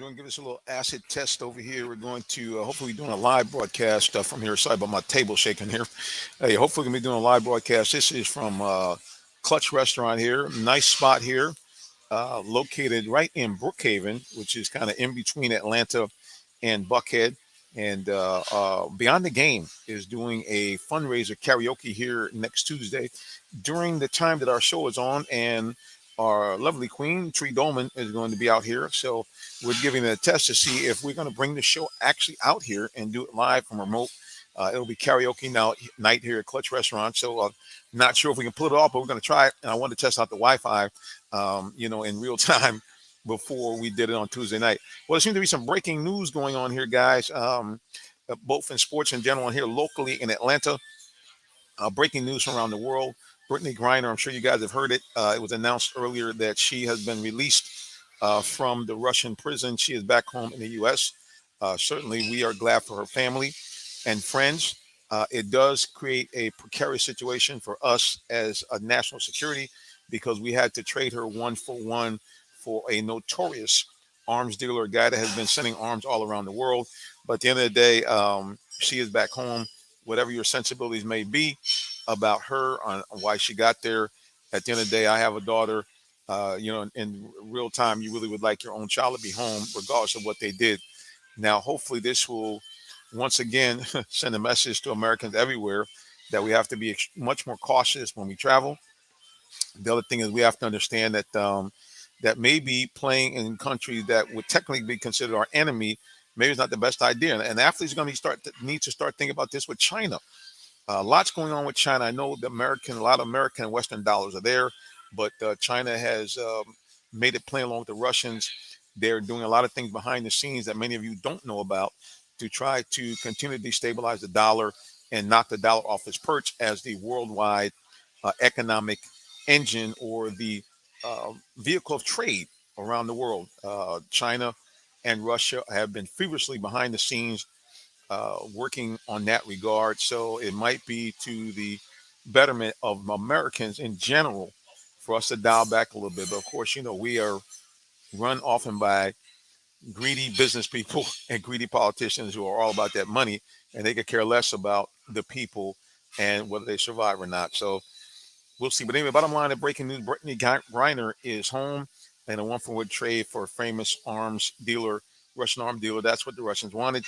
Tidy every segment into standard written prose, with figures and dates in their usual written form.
We're going to give this a little acid test over here. We're going to hopefully be doing a live broadcast from here. Sorry about my table shaking here. Hey, hopefully, we're going to be doing a live broadcast. This is from Clutch Restaurant here. Nice spot here, located right in Brookhaven, which is kind of in between Atlanta and Buckhead. And Beyond the Game is doing a fundraiser karaoke here next Tuesday during the time that our show is on. And our lovely queen, Tree Dolman, is going to be out here. So we're giving it a test to see if we're going to bring the show actually out here and do it live from remote. It'll be karaoke night here at Clutch Restaurant. So not sure if we can pull it off, but we're going to try it. And I want to test out the Wi-Fi, in real time before we did it on Tuesday night. Well, there seems to be some breaking news going on here, guys, both in sports in general and here locally in Atlanta. Breaking news from around the world. Brittany Griner, I'm sure you guys have heard it. It was announced earlier that she has been released from the Russian prison. She is back home in the U.S. Certainly, we are glad for her family and friends. It does create a precarious situation for us as a national security because we had to trade her 1-for-1 for a notorious arms dealer, a guy that has been sending arms all around the world. But at the end of the day, she is back home. Whatever your sensibilities may be about her on why she got there, at the end of the day, I have a daughter. In real time, you really would like your own child to be home, regardless of what they did. Now, hopefully, this will once again send a message to Americans everywhere that we have to be much more cautious when we travel. The other thing is we have to understand that that maybe playing in countries that would technically be considered our enemy maybe it's not the best idea. And athletes are going to need to start thinking about this with China. Lots going on with China. I know a lot of American and Western dollars are there, but China has made it plain along with the Russians. They're doing a lot of things behind the scenes that many of you don't know about to try to continue to destabilize the dollar and knock the dollar off its perch as the worldwide economic engine or the vehicle of trade around the world. China and Russia have been feverishly behind the scenes working on that regard. So it might be to the betterment of Americans in general for us to dial back a little bit. But of course, we are run often by greedy business people and greedy politicians who are all about that money, and they could care less about the people and whether they survive or not. So we'll see. But anyway, bottom line of breaking news: Brittany Griner is home, and a one-for-one trade for a famous arms dealer, Russian arms dealer. That's what the Russians wanted.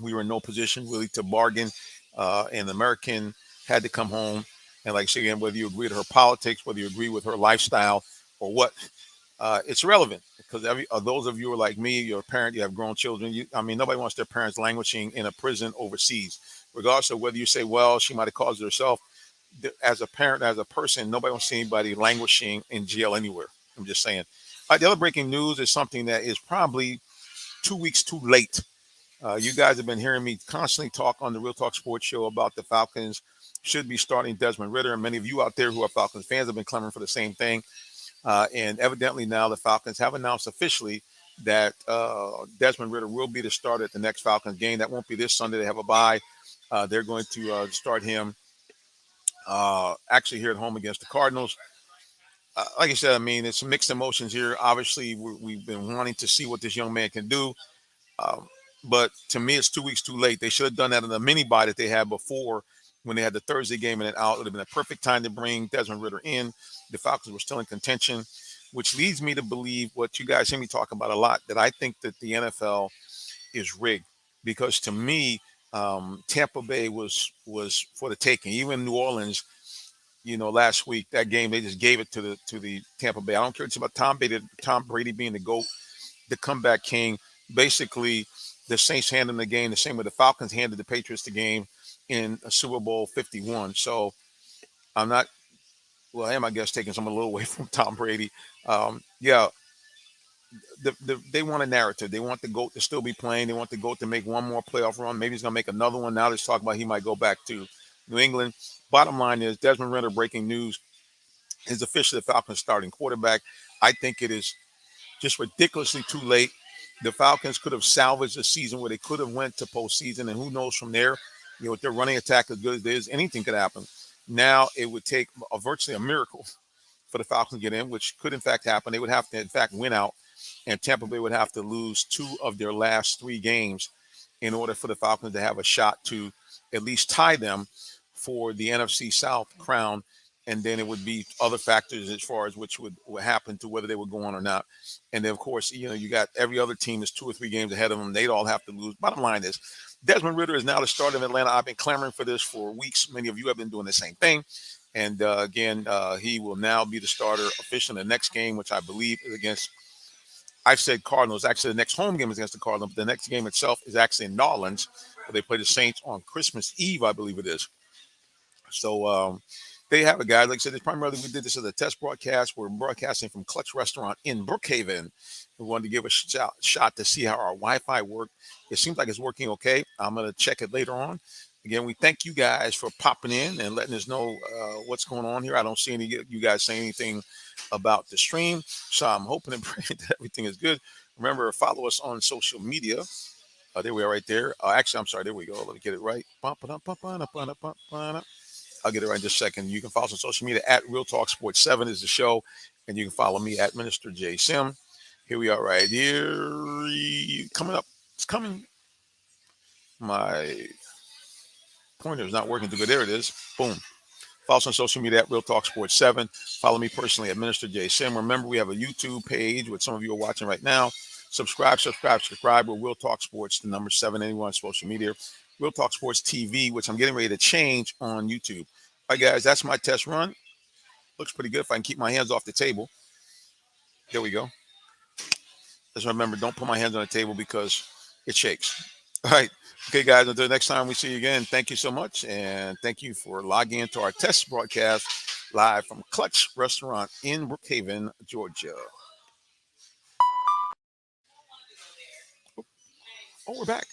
We were in no position really to bargain, and the American had to come home. And like I say again, whether you agree to her politics, whether you agree with her lifestyle, or what, it's relevant because those of you who are like me, you're a parent, you have grown children. Nobody wants their parents languishing in a prison overseas, regardless of whether you say, well, she might have caused it herself. As a parent, as a person, nobody wants to see anybody languishing in jail anywhere. I'm just saying. The other breaking news is something that is probably 2 weeks too late. You guys have been hearing me constantly talk on the Real Talk Sports Show about the Falcons should be starting Desmond Ritter. And many of you out there who are Falcons fans have been clamoring for the same thing. And evidently now the Falcons have announced officially that Desmond Ritter will be the starter at the next Falcons game. That won't be this Sunday. They have a bye. They're going to start him actually here at home against the Cardinals. Like I said, it's mixed emotions here. Obviously, we've been wanting to see what this young man can do. Um, but to me, it's 2 weeks too late. They should have done that in the mini bye that they had before when they had the Thursday game and then out. It would have been a perfect time to bring Desmond Ritter in. The Falcons were still in contention, which leads me to believe what you guys hear me talk about a lot, that I think that the NFL is rigged. Because to me, Tampa Bay was for the taking. Even New Orleans, last week, that game, they just gave it to the Tampa Bay. I don't care. It's about Tom Brady being the GOAT, the comeback king. Basically, the Saints handed the game the same way the Falcons handed the Patriots the game in Super Bowl 51. So I'm not, well, I am, I guess, taking some a little away from Tom Brady. Yeah, they want a narrative. They want the GOAT to still be playing. They want the GOAT to make one more playoff run. Maybe he's going to make another one. Now let's talk about he might go back to New England. Bottom line is Desmond Ritter, breaking news, is officially the Falcons starting quarterback. I think it is just ridiculously too late. The Falcons could have salvaged a season where they could have went to postseason, and who knows from there. With their running attack as good as it is, anything could happen. Now it would take virtually a miracle for the Falcons to get in, which could in fact happen. They would have to in fact win out, and Tampa Bay would have to lose 2 of their last 3 games in order for the Falcons to have a shot to at least tie them for the NFC South crown. And then it would be other factors as far as which would happen to whether they would go on or not. And then, of course, you got every other team is 2 or 3 games ahead of them. They'd all have to lose. Bottom line is, Desmond Ritter is now the starter of Atlanta. I've been clamoring for this for weeks. Many of you have been doing the same thing. And again, he will now be the starter officially in the next game, which I believe is against, I said Cardinals. Actually, the next home game is against the Cardinals. But the next game itself is actually in New Orleans, where they play the Saints on Christmas Eve, I believe it is. So they have a guy, like I said, it's primarily we did this as a test broadcast. We're broadcasting from Clutch Restaurant in Brookhaven. We wanted to give a shot to see how our Wi-Fi worked. It seems like it's working okay. I'm going to check it later on. Again, we thank you guys for popping in and letting us know what's going on here. I don't see any you guys saying anything about the stream, so I'm hoping and praying that everything is good. Remember, follow us on social media. There we are right there. Actually, I'm sorry. There we go. Let me get it right. I'll get it right in just a second. You can follow us on social media at Real Talk Sports 7 is the show. And you can follow me at Minister J Sim. Here we are right here. Coming up. It's coming. My pointer is not working too good. There it is. Boom. Follow us on social media at Real Talk Sports 7. Follow me personally at Minister J Sim. Remember, we have a YouTube page, which some of you are watching right now. Subscribe. We're Real Talk Sports, the number 7, anyone on social media. Real Talk Sports TV, which I'm getting ready to change on YouTube. All right, guys, that's my test run. Looks pretty good if I can keep my hands off the table. There we go. Just remember, don't put my hands on the table because it shakes. All right. Okay, guys, until next time we see you again, thank you so much. And thank you for logging into our test broadcast live from Clutch Restaurant in Brookhaven, Georgia. Oh, we're back.